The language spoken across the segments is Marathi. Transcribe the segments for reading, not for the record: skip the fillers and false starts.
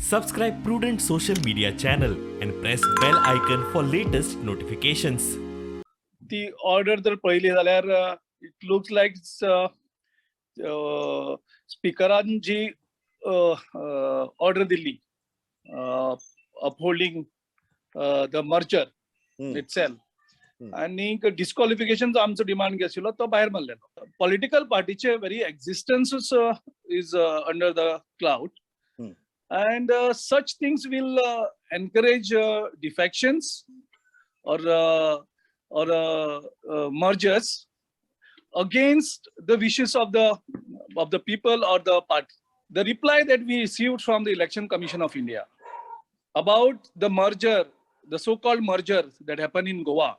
Subscribe Prudent social media channel and press bell icon for latest notifications. ती ऑर्डर जर पळयली जाल्यार इट लुक्स लायक स्पीकरान जी ऑर्डर दिल्ली अपहोल्डिंग द मर्जर इटसेल्फ आणि डिस्क्वालिफिकेशन आमचो डिमांड जो आशिल्लो तो भायर मारलेलो. पॉलिटिकल पार्टीचे very existence is under the cloud and such things will encourage defections or mergers against the wishes of the people or the party. The reply that we received from the Election Commission of India about the merger, the so-called merger that happened in Goa,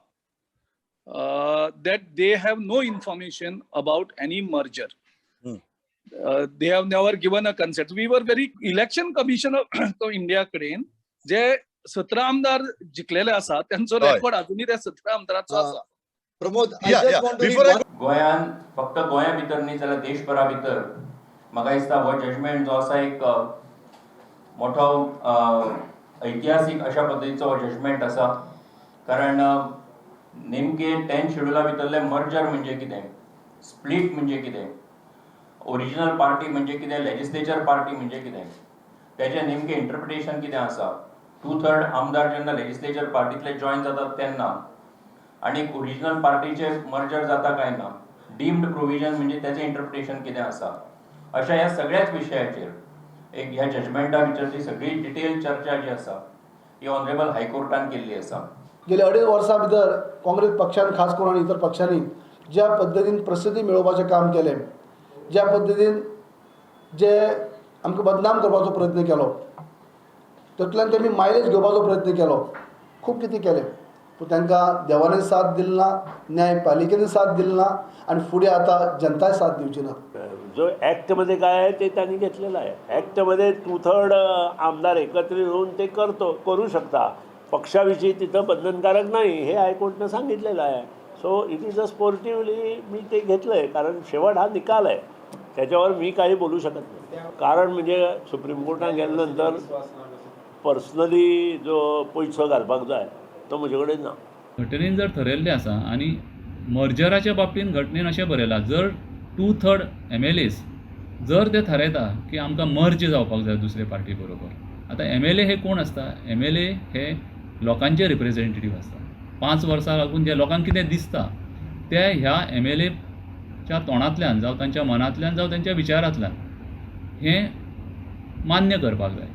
that they have no information about any merger. They have never given a consent. We were very Election Commission of India कडेन जे 17 आमदार जिखलेले आसा त्यांचो रेकॉर्ड अजूनही त्या 17 आमदारांचो आसा. प्रमोद, गोंयान फक्त गोंया भितर न्ही जाल्यार देशभरा भितर म्हाका दिसता हो जजमेंट जो आसा एक मोठो ऐतिहासीक अशा पद्दतीचो हो जजमेंट आसा. कारण नेमके 10th शेड्युला भितरले मर्जर म्हणजे कितें, स्प्लिट म्हणजे कितें, ओरिजिनल पार्टी म्हणजे कितें, लेजिस्लेचर पार्टी म्हणजे कितें, तेजें नेमकें इंटरप्रिटेशन कितें आसा. 2/3 आमदार जेन्ना लेजिस्लेचर पार्टींतले जॉइन जातात तेन्ना आनी ओरिजिनल पार्टीचे मर्जर जाता काय ना, डीम्ड प्रोविजन म्हणजे तेजें इंटरप्रिटेशन कितें आसा, अशा ह्या सगळ्याच विशयाचेर एक ह्या जजमेंटा भितरली सगळी डिटेल चर्चा जी आसा ही ऑनरेबल हायकोर्टान केल्ली आसा. गेल्या 2.5 वर्सां भितर काँग्रेस पक्षान खास करून इतर पक्षांनी ज्या पद्दतीन प्रसिद्धी मेळोवपाचें काम केलें, ज्या पद्दतीन जे आमकां बदनाम करपाचो प्रयत्न केलो, तातूंतल्यान तेमी मायलेज घेवपाचो प्रयत्न केलो, खूब कितें केलें, पूण तांकां देवानय साथ दिली ना, न्यायपालिकेन साथ दिली ना आणि फुडें आतां जनताय साथ दिवची ना. जो ॲक्टमध्ये काय आहे ते त्यांनी घेतलेलं आहे. ॲक्टमध्ये 2/3 आमदार एकत्रित येऊन ते करू शकता. पक्षाविषयी तिथं बंधनकारक नाही हे हायकोर्टनं सांगितलेलं आहे. सो इट इज अ स्पोर्टिव्हली मी ते घेतलं आहे, कारण शेवट हा निकाल आहे, त्याच्यावर मी काही बोलू शकत नाही. कारण म्हणजे सुप्रीम कोर्टात गेल्यानंतर पर्सनली जो पयसो घालपाक जाय तो म्हजे कडेन ना. घटनेन जर ठरयल्लें आसा आनी मर्जराच्या बाबतींत घटनेन अशें बरयलां, जर 2/3 MLAs जर ते थारायता की आमकां मर्ज जावपाक जाय दुसरे पार्टी बरोबर. आतां MLA हे कोण आसता? MLA हे लोकांचे रिप्रेझेंटेटीव आसता. 5 वर्सां लागून जे लोकांक कितें दिसता ते ह्या MLAच्या तोंडांतल्यान जावं तांच्या मनांतल्यान जावं तांच्या विचारांतल्यान हें मान्य करपाक जाय.